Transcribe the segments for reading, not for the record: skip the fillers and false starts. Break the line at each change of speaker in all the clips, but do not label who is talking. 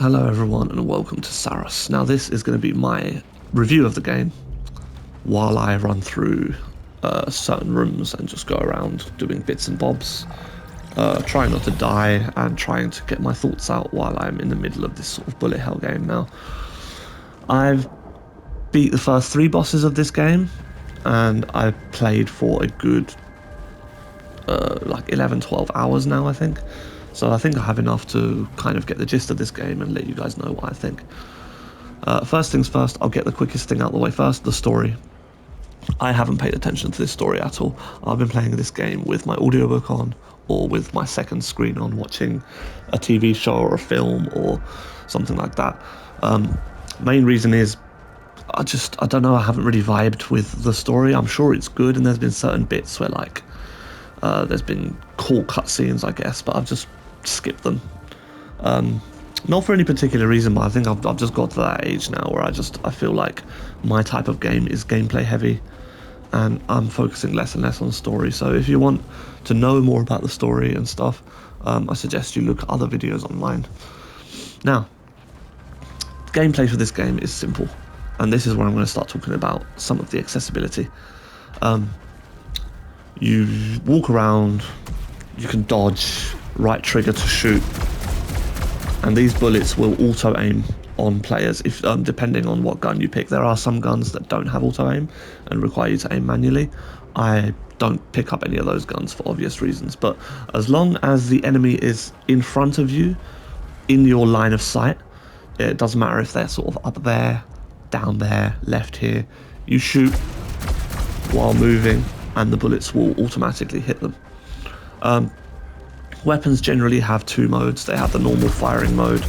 Hello everyone and welcome to Saros. Now this is going to be my review of the game while I run through certain rooms and just go around doing bits and bobs, trying not to die and trying to get my thoughts out while I'm in the middle of this sort of bullet hell game. Now I've beat the first 3 bosses of this game and I've played for a good like 11-12 hours now, I think. So I think I have enough to kind of get the gist of this game and let you guys know what I think. First things first, I'll get the quickest thing out of the way first, the story. I haven't paid attention to this story at all. I've been playing this game with my audiobook on or with my second screen on, watching a TV show or a film or something like that. Main reason is I don't know, I haven't really vibed with the story. I'm sure it's good and there's been certain bits where like there's been cool cutscenes, I guess, but I've just skipped them. Not for any particular reason, but I think I've just got to that age now where I feel like my type of game is gameplay heavy and I'm focusing less and less on story. So if you want to know more about the story and stuff, I suggest you look at other videos online. Now, gameplay for this game is simple, and this is where I'm going to start talking about some of the accessibility. You walk around, you can dodge, right trigger to shoot, and these bullets will auto-aim on players if depending on what gun you pick. There are some guns that don't have auto-aim and require you to aim manually. I don't pick up any of those guns for obvious reasons, but as long as the enemy is in front of you, in your line of sight, it doesn't matter if they're sort of up there, down there, left here, you shoot while moving and the bullets will automatically hit them. Weapons generally have 2 modes. They have the normal firing mode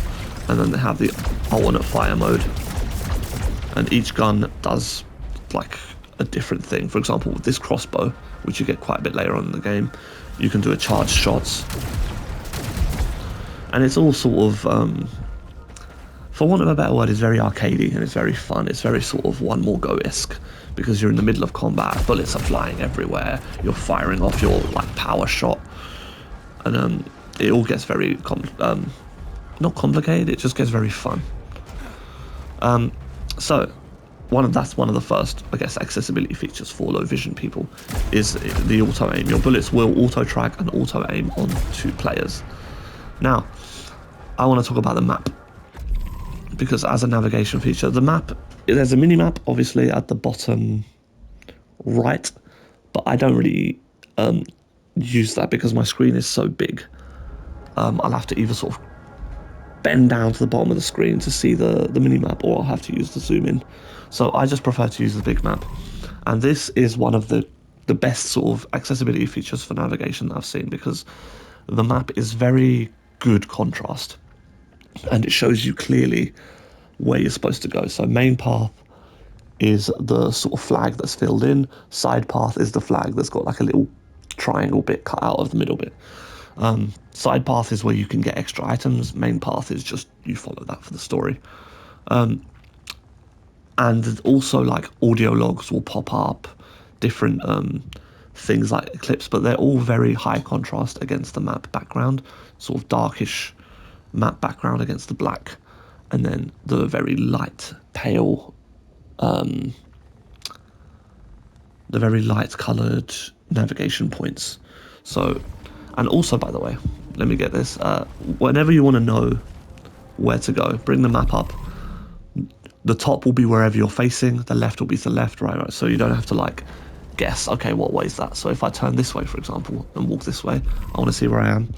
and then they have the alternate fire mode, and each gun does like a different thing. For example, with this crossbow, which you get quite a bit later on in the game, you can do a charged shots, and it's all sort of for want of a better word, it's very arcadey and it's very fun. It's very sort of One More Go-esque, because you're in the middle of combat, bullets are flying everywhere, you're firing off your like power shot, and it all gets very not complicated, it just gets very fun. So that's one of the first, I guess, accessibility features for low vision people is the auto aim. Your bullets will auto track and auto aim onto players. Now I want to talk about the map, because as a navigation feature, the map, there's a mini map obviously at the bottom right, but I don't really use that because my screen is so big. I'll have to either sort of bend down to the bottom of the screen to see the mini map, or I'll have to use the zoom in. So I just prefer to use the big map, and this is one of the best sort of accessibility features for navigation that I've seen, because the map is very good contrast and it shows you clearly where you're supposed to go. So main path is the sort of flag that's filled in, side path is the flag that's got like a little triangle bit cut out of the middle bit. Side path is where you can get extra items, main path is just you follow that for the story. And also like audio logs will pop up, different things like clips, but they're all very high contrast against the map background, sort of darkish map background against the black, and then the very light pale the very light coloured navigation points. So, and also, by the way, let me get this, whenever you want to know where to go, bring the map up. The top will be wherever you're facing, the left will be to the left, right, so you don't have to like guess, okay, what way is that? So if I turn this way, for example, and walk this way, I want to see where I am.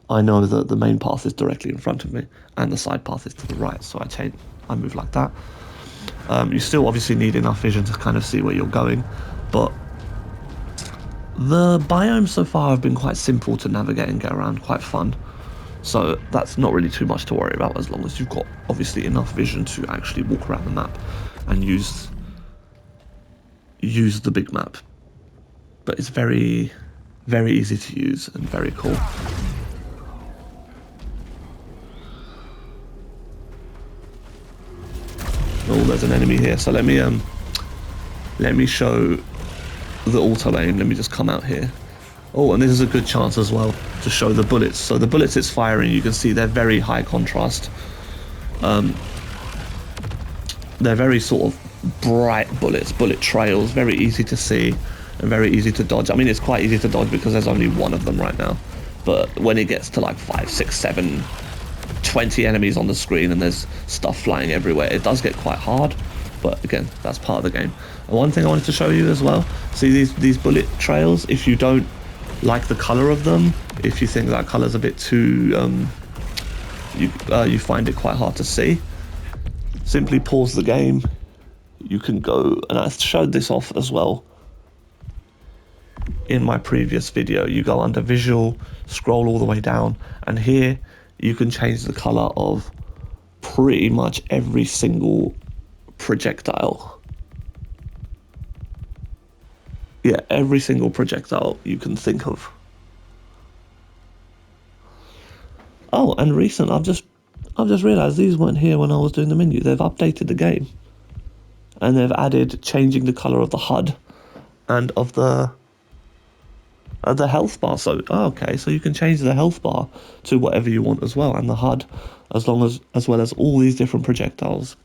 I know that the main path is directly in front of me and the side path is to the right, so I move like that. You still obviously need enough vision to kind of see where you're going, but the biomes so far have been quite simple to navigate and get around, quite fun. So that's not really too much to worry about, as long as you've got obviously enough vision to actually walk around the map and use the big map. But it's very, very easy to use and very cool. Oh, there's an enemy here. So let me show the auto aim. Let me just come out here. Oh, and this is a good chance as well to show the bullets. So the bullets it's firing, you can see they're very high contrast. They're very sort of bright bullets, bullet trails, very easy to see and very easy to dodge. I mean, it's quite easy to dodge because there's only one of them right now. But when it gets to like 5, 6, 7, 20 enemies on the screen and there's stuff flying everywhere, it does get quite hard. But again, that's part of the game. And one thing I wanted to show you as well, see these bullet trails, if you don't like the color of them, if you think that color's a bit too, you find it quite hard to see, simply pause the game. You can go, and I showed this off as well in my previous video. You go under visual, scroll all the way down, and here you can change the color of pretty much every single projectile. Yeah, every single projectile you can think of. Oh, and recent, I've just realised these weren't here when I was doing the menu. They've updated the game, and they've added changing the colour of the HUD and of the health bar. So, okay, so you can change the health bar to whatever you want as well, and the HUD, as well as all these different projectiles.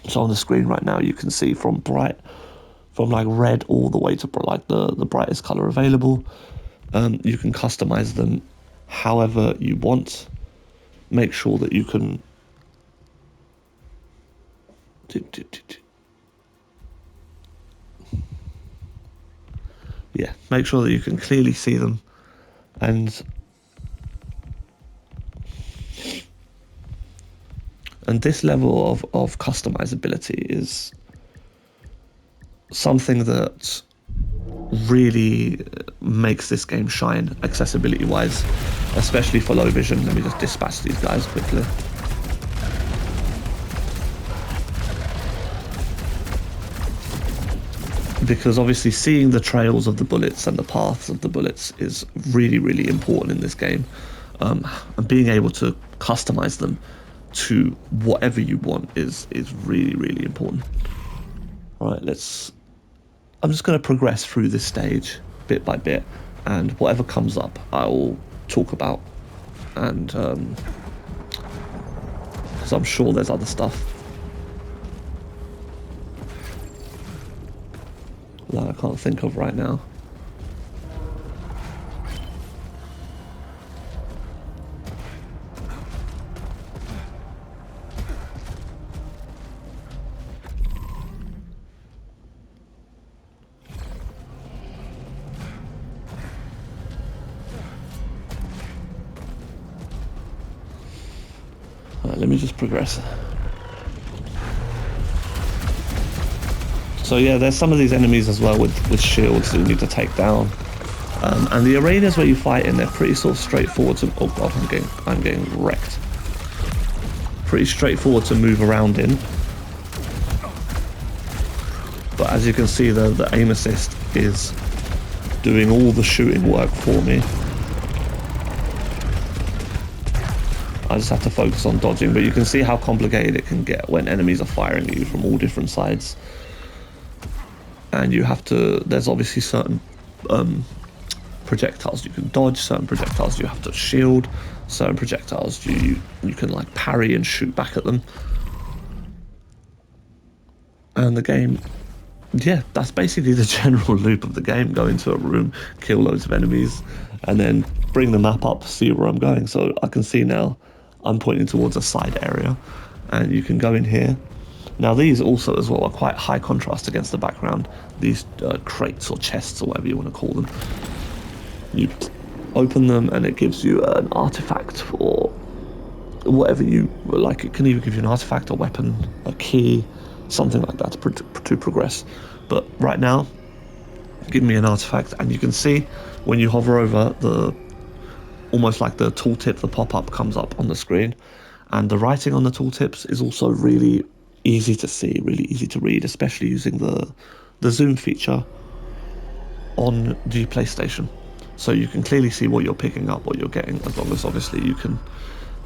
So on the screen right now, you can see from like red all the way to like the brightest colour available. You can customise them however you want. Make sure that you can make sure that you can clearly see them, and this level of customizability is something that really makes this game shine accessibility wise, especially for low vision. Let me just dispatch these guys quickly. Because obviously seeing the trails of the bullets and the paths of the bullets is really, really important in this game. And being able to customize them to whatever you want is really, really important. All right, I'm just going to progress through this stage bit by bit, and whatever comes up I will talk about, and because I'm sure there's other stuff that I can't think of right now. Let me just progress. So yeah, there's some of these enemies as well with shields that you need to take down. And the arenas where you fight in, they're pretty sort of straightforward to... Oh god, I'm getting wrecked. Pretty straightforward to move around in. But as you can see, the aim assist is doing all the shooting work for me. I just have to focus on dodging, but you can see how complicated it can get when enemies are firing at you from all different sides. And you have to, there's obviously certain projectiles you can dodge, certain projectiles you have to shield, certain projectiles you can like parry and shoot back at them. And the game, yeah, that's basically the general loop of the game. Go into a room, kill loads of enemies, and then bring the map up, see where I'm going. So I can see now I'm pointing towards a side area, and you can go in here. Now these also as well are quite high contrast against the background. These crates or chests or whatever you want to call them. You open them and it gives you an artifact or whatever you like. It can either give you an artifact, a weapon, a key, something like that to progress. But right now, give me an artifact, and you can see when you hover over almost like the tooltip, the pop-up comes up on the screen, and the writing on the tooltips is also really easy to see, really easy to read, especially using the zoom feature on the PlayStation. So you can clearly see what you're picking up, what you're getting, as long as obviously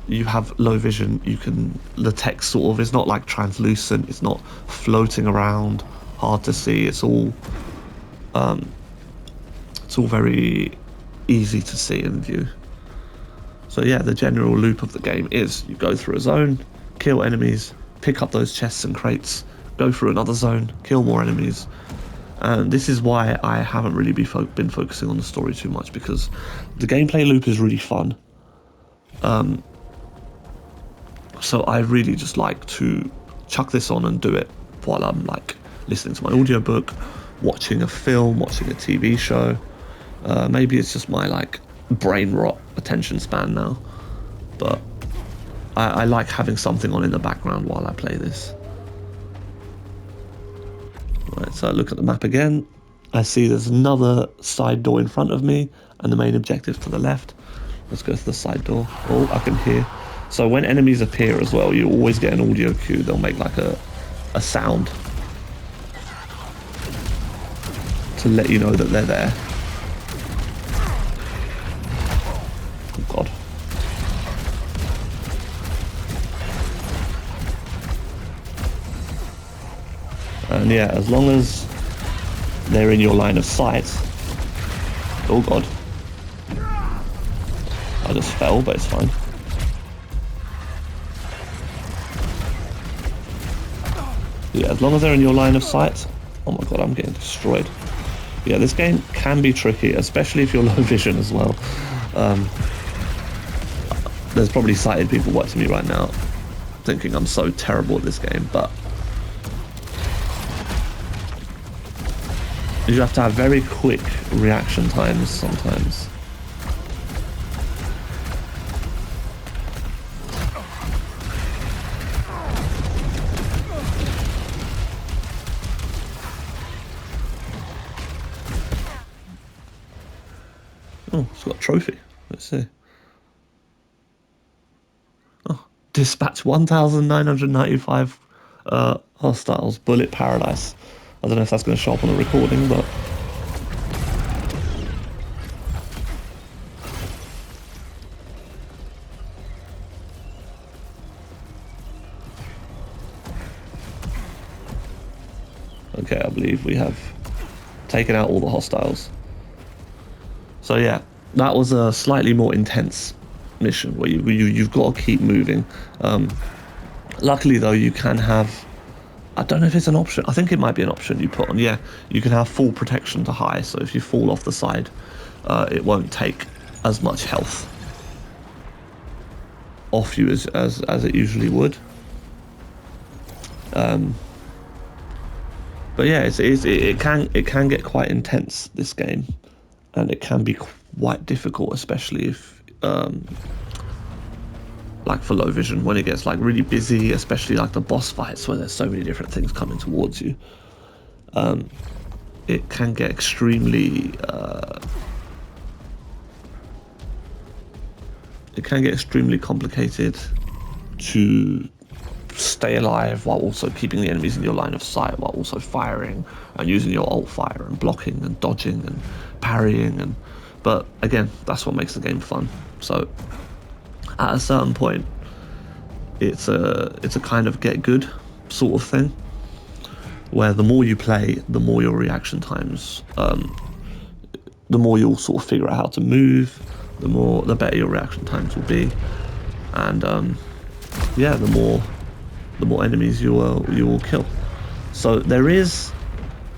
you have low vision. The text sort of is not like translucent, it's not floating around, hard to see. It's all very easy to see in view. So yeah, the general loop of the game is you go through a zone, kill enemies, pick up those chests and crates, go through another zone, kill more enemies. And this is why I haven't really been focusing on the story too much, because the gameplay loop is really fun. So I really just like to chuck this on and do it while I'm like listening to my audiobook, watching a film, watching a TV show. Maybe it's just my like brain rot attention span now, but I like having something on in the background while I play this. Right, so I look at the map again. I see there's another side door in front of me and the main objective to the left. Let's go to the side door. Oh, I can hear. So when enemies appear as well, you always get an audio cue. They'll make like a sound to let you know that they're there. Oh God. And yeah, as long as they're in your line of sight. Oh God. I just fell, but it's fine. Yeah, as long as they're in your line of sight. Oh my God, I'm getting destroyed. Yeah, this game can be tricky, especially if you're low vision as well. There's probably sighted people watching me right now thinking I'm so terrible at this game, but you have to have very quick reaction times sometimes. Oh, it's got a trophy. Let's see. Oh, dispatch 1,995 hostiles. Bullet Paradise. I don't know if that's going to show up on the recording, but okay, I believe we have taken out all the hostiles. So yeah, that was a slightly more intense mission where you've got to keep moving. Luckily though, you can have, I don't know if it's an option, I think it might be an option you put on. Yeah, you can have full protection to high, so if you fall off the side, it won't take as much health off you as it usually would. But yeah, it can get quite intense, this game, and it can be quite difficult, especially if like for low vision, when it gets like really busy, especially like the boss fights where there's so many different things coming towards you. It can get extremely complicated to stay alive while also keeping the enemies in your line of sight, while also firing and using your alt fire and blocking and dodging and parrying. But again, that's what makes the game fun. So at a certain point, it's a kind of get good sort of thing, where the more you play, the more your reaction times, the more you'll sort of figure out how to move, the better your reaction times will be, and yeah, the more enemies you will kill. So there is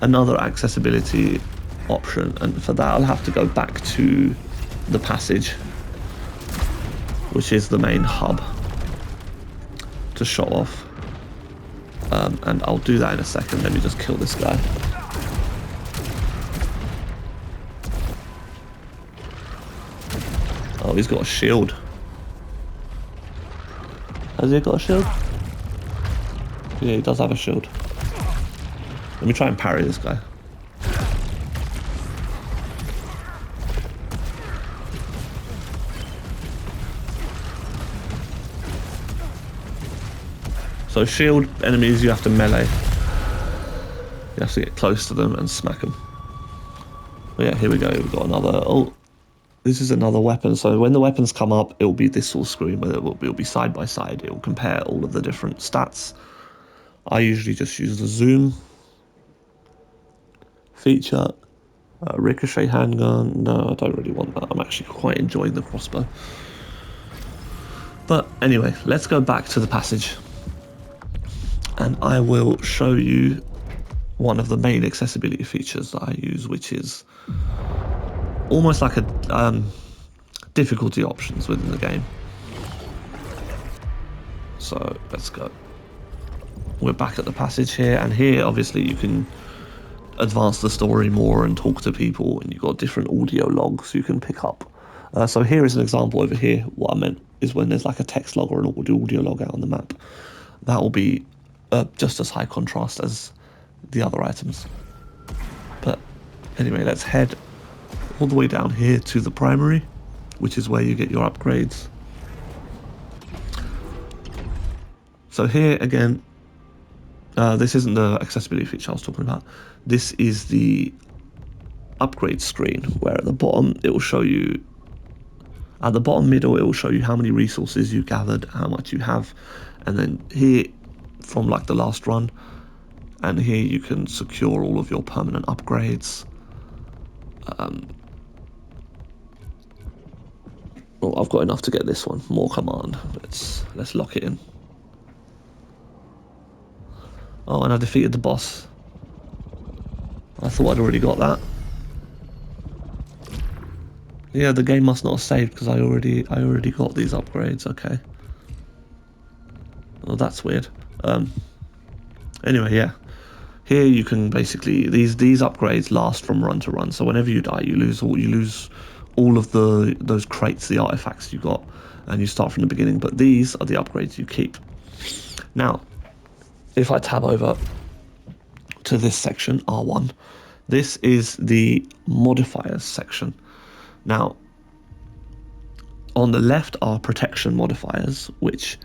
another accessibility option, and for that I'll have to go back to the passage, which is the main hub, to show off. And I'll do that in a second. Let me just kill this guy. Oh, he's got a shield. Has he got a shield? Yeah, he does have a shield. Let me try and parry this guy. So shield enemies, you have to melee. You have to get close to them and smack them. But yeah, here we go. We've got another. Oh, this is another weapon. So when the weapons come up, it will be this sort of screen where it will be side by side. It will compare all of the different stats. I usually just use the zoom feature. Ricochet handgun. No, I don't really want that. I'm actually quite enjoying the crossbow. But anyway, let's go back to the passage. and I will show you one of the main accessibility features that I use, which is almost like a difficulty options within the game. So let's go. We're back at the passage here, and here obviously you can advance the story more and talk to people, and you've got different audio logs you can pick up. So here is an example over here. What I meant is when there's like a text log or an audio log out on the map, that will be just as high contrast as the other items. But anyway, let's head all the way down here to the primary, which is where you get your upgrades. So here again, this isn't the accessibility feature I was talking about. This is the upgrade screen, where at the bottom it will show you, at the bottom middle it will show you how many resources you gathered, how much you have, and then here from like the last run, and here you can secure all of your permanent upgrades. Well, I've got enough to get this one, more command. Let's lock it in. Oh, and I defeated the boss. I thought I'd already got that. Yeah, the game must not have saved because I already got these upgrades. Okay. Oh, that's weird. Anyway, yeah. Here you can basically, these upgrades last from run to run. So whenever you die, you lose all of those crates, the artifacts you got, and you start from the beginning. But these are the upgrades you keep. Now, if I tab over to this section, R1, this is the modifiers section. Now, on the left are protection modifiers, which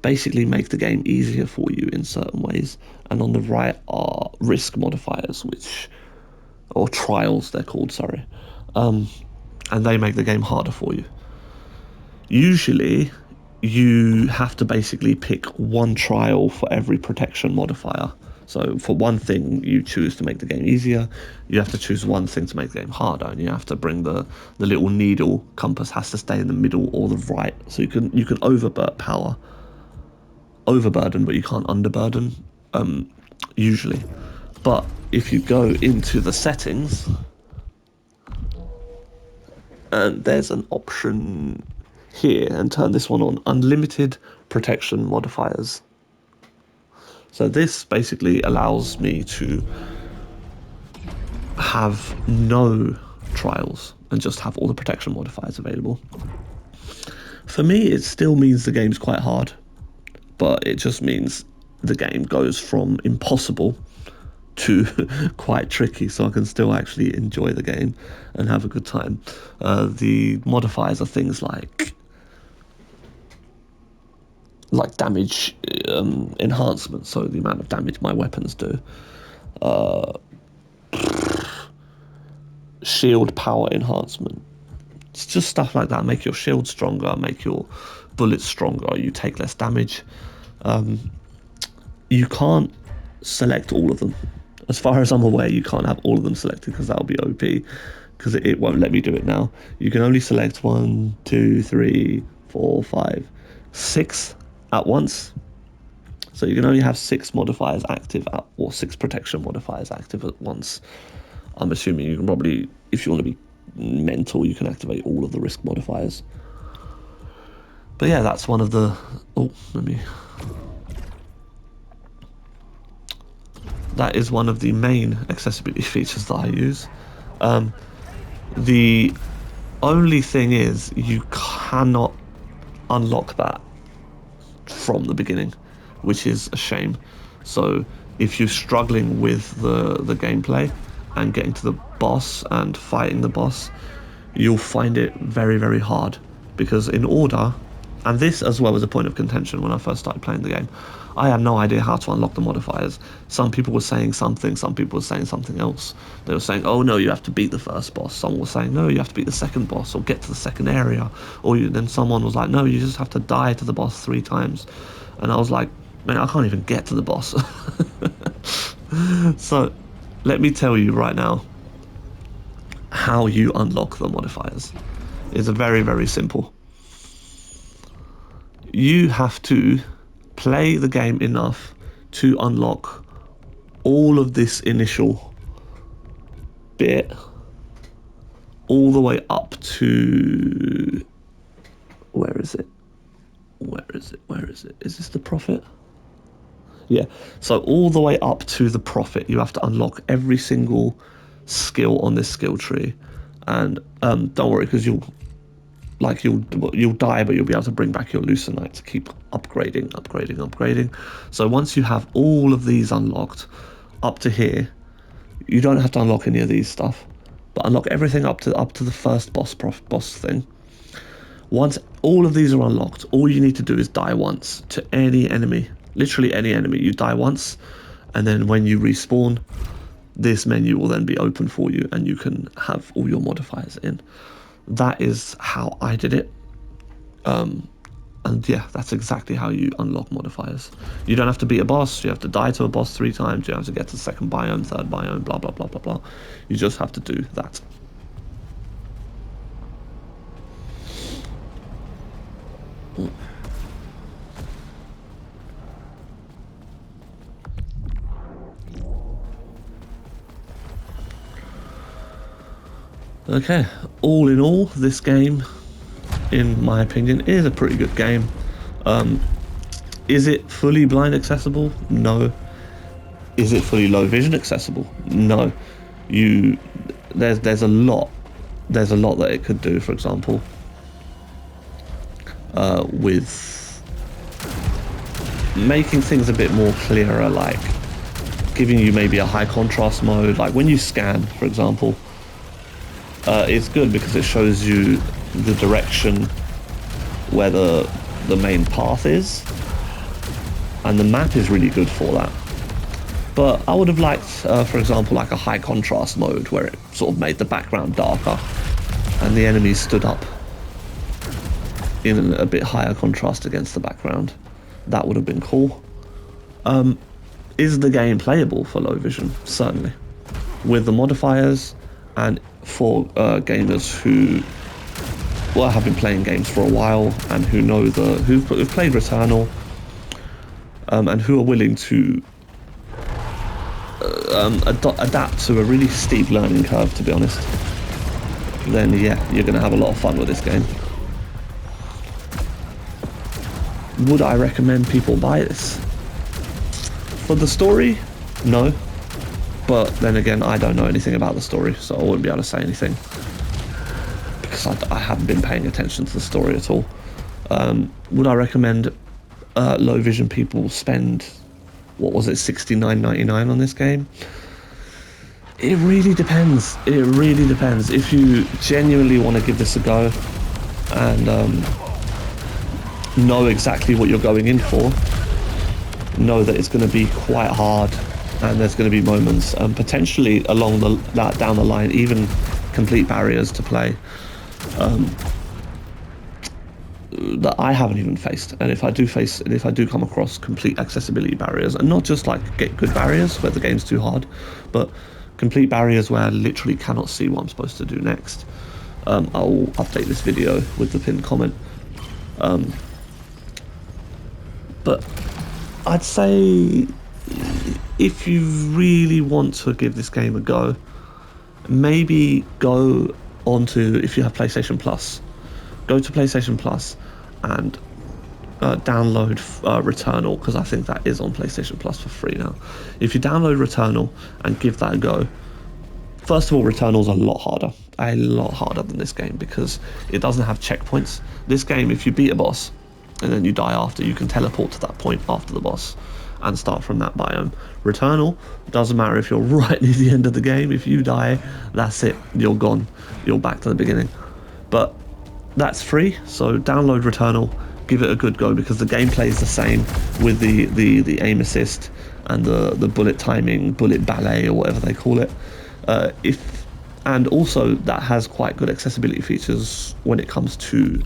basically make the game easier for you in certain ways, and on the right are risk modifiers, or trials they're called, sorry, and they make the game harder for you. Usually, you have to basically pick one trial for every protection modifier. So for one thing you choose to make the game easier, you have to choose one thing to make the game harder, and you have to bring the little needle compass has to stay in the middle or the right. So you can overburden, but you can't underburden, usually. But if you go into the settings, and there's an option here, and turn this one on, unlimited protection modifiers. So this basically allows me to have no trials and just have all the protection modifiers available. For me, it still means the game's quite hard, but it just means the game goes from impossible to quite tricky, so I can still actually enjoy the game and have a good time. The modifiers are things like damage enhancement, so the amount of damage my weapons do. Shield power enhancement. It's just stuff like that. Make your shield stronger, make your bullets stronger, you take less damage. You can't select all of them. As far as I'm aware, you can't have all of them selected because that'll be OP, because it won't let me do it now. You can only select 1, 2, 3, 4, 5, 6 at once. So you can only have 6 modifiers active or 6 protection modifiers active at once. I'm assuming you can probably, if you want to be mental, you can activate all of the risk modifiers. But yeah, that's one of the... That is one of the main accessibility features that I use. The only thing is, you cannot unlock that from the beginning, which is a shame. So if you're struggling with the gameplay and getting to the boss and fighting the boss, you'll find it very, very hard, because in order, and this as well was a point of contention when I first started playing the game, I had no idea how to unlock the modifiers. Some people were saying something, some people were saying something else. They were saying, oh no, you have to beat the first boss. Someone was saying, no, you have to beat the second boss or get to the second area. Then someone was like, no, you just have to die to the boss 3 times. And I was like, man, I can't even get to the boss. So let me tell you right now how you unlock the modifiers. It's very, very simple. You have to play the game enough to unlock all of this initial bit all the way up to, where is it? Is this the prophet? Yeah, so all the way up to the prophet, you have to unlock every single skill on this skill tree. And don't worry, because you'll die, but you'll be able to bring back your Lucenite to keep upgrading. So once you have all of these unlocked up to here, you don't have to unlock any of these stuff, but unlock everything up to the first boss thing. Once all of these are unlocked, all you need to do is die once to any enemy, literally any enemy. You die once, and then when you respawn, this menu will then be open for you, and you can have all your modifiers in. That is how I did it. And yeah, that's exactly how you unlock modifiers. You don't have to beat a boss, you have to die to a boss 3 times, you have to get to the second biome, third biome, blah, blah, blah, blah, blah. You just have to do that. Okay, all in all, this game, in my opinion, is a pretty good game. Is it fully blind accessible? No. Is it fully low vision accessible? No. There's a lot that it could do, for example, with making things a bit more clearer, like giving you maybe a high contrast mode, like when you scan, for example. It's good because it shows you the direction where the main path is, and the map is really good for that. But I would have liked, for example, like a high contrast mode where it sort of made the background darker and the enemies stood up in a bit higher contrast against the background. That would have been cool. Is the game playable for low vision? Certainly. With the modifiers, and for gamers who have been playing games for a while and who know who've played Returnal, and who are willing to adapt to a really steep learning curve, to be honest, then yeah, you're going to have a lot of fun with this game. Would I recommend people buy this? For the story? No. But then again, I don't know anything about the story, so I wouldn't be able to say anything, because I haven't been paying attention to the story at all. Would I recommend low vision people spend, what was it, $69.99 on this game? It really depends. It really depends. If you genuinely want to give this a go and know exactly what you're going in for, know that it's going to be quite hard, and there's going to be moments, potentially along down the line, even complete barriers to play, that I haven't even faced. And if I do come across complete accessibility barriers, and not just like get good barriers where the game's too hard, but complete barriers where I literally cannot see what I'm supposed to do next, I'll update this video with the pinned comment. But I'd say, if you really want to give this game a go, maybe go onto, if you have PlayStation Plus, go to PlayStation Plus and download Returnal, because I think that is on PlayStation Plus for free now. If you download Returnal and give that a go, first of all, Returnal's a lot harder than this game, because it doesn't have checkpoints. This game, if you beat a boss and then you die after, you can teleport to that point after the boss and start from that biome. Returnal, doesn't matter if you're right near the end of the game, if you die, that's it, you're gone, you're back to the beginning. But that's free, so download Returnal, give it a good go, because the gameplay is the same with the aim assist and the bullet timing, bullet ballet, or whatever they call it. And also that has quite good accessibility features when it comes to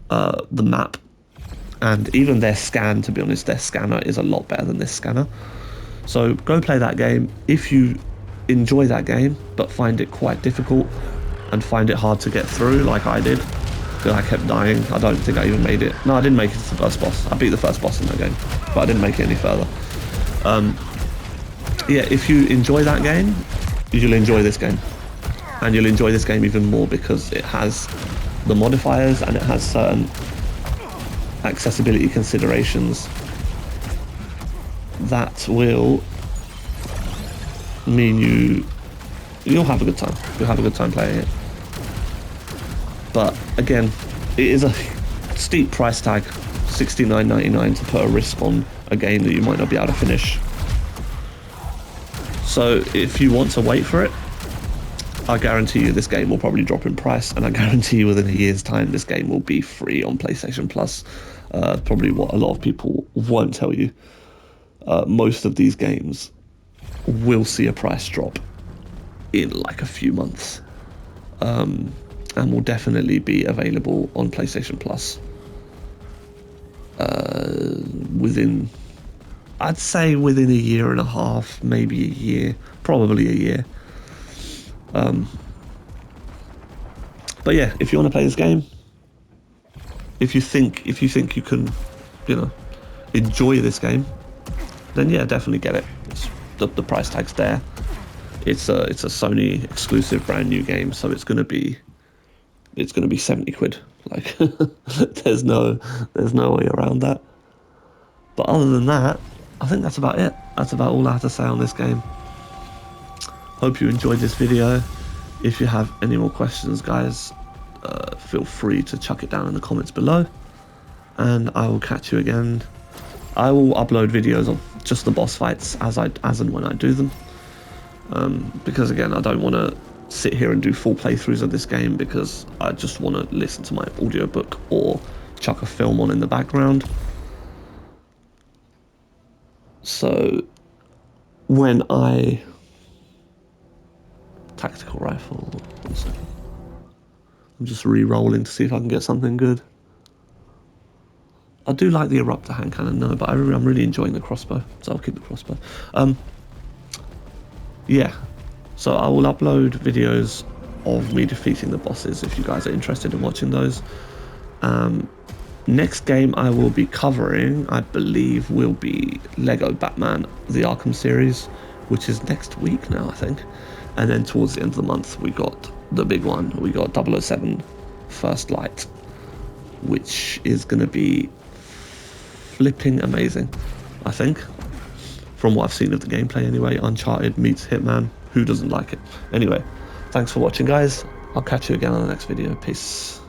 the map. And even their scan, to be honest, their scanner is a lot better than this scanner. So go play that game. If you enjoy that game but find it quite difficult and find it hard to get through, like I did, because I kept dying, I don't think I even made it. No, I didn't make it to the first boss. I beat the first boss in that game, but I didn't make it any further. Yeah, if you enjoy that game, you'll enjoy this game. And you'll enjoy this game even more because it has the modifiers and it has certain accessibility considerations that will mean you'll have a good time. You'll have a good time playing it. But again, it is a steep price tag, $69.99, to put a risk on a game that you might not be able to finish. So if you want to wait for it, I guarantee you this game will probably drop in price, and I guarantee you within a year's time this game will be free on PlayStation Plus. Probably what a lot of people won't tell you. Most of these games will see a price drop in like a few months, and will definitely be available on PlayStation Plus within, I'd say within a year and a half, maybe a year, probably a year. But yeah, if you want to play this game, if you think you can, enjoy this game, then yeah, definitely get it. The price tag's there. It's a Sony exclusive brand new game, so it's gonna be 70 quid. Like there's no way around that. But other than that, I think that's about it. That's about all I have to say on this game. Hope you enjoyed this video. If you have any more questions, guys, feel free to chuck it down in the comments below, and I will catch you again. I will upload videos of just the boss fights as and when I do them, because again, I don't want to sit here and do full playthroughs of this game, because I just want to listen to my audiobook or chuck a film on in the background. So when I tactical rifle, 1 second. I'm just re-rolling to see if I can get something good. I do like the eruptor hand cannon, no, but I'm really enjoying the crossbow, so I'll keep the crossbow. Yeah, so I will upload videos of me defeating the bosses if you guys are interested in watching those. Next game I will be covering, I believe, will be Lego Batman The Arkham series, which is next week now, I think. And then towards the end of the month, we got the big one. We got 007 First Light, which is going to be flipping amazing, I think. From what I've seen of the gameplay anyway. Uncharted meets Hitman. Who doesn't like it? Anyway, thanks for watching, guys. I'll catch you again on the next video. Peace.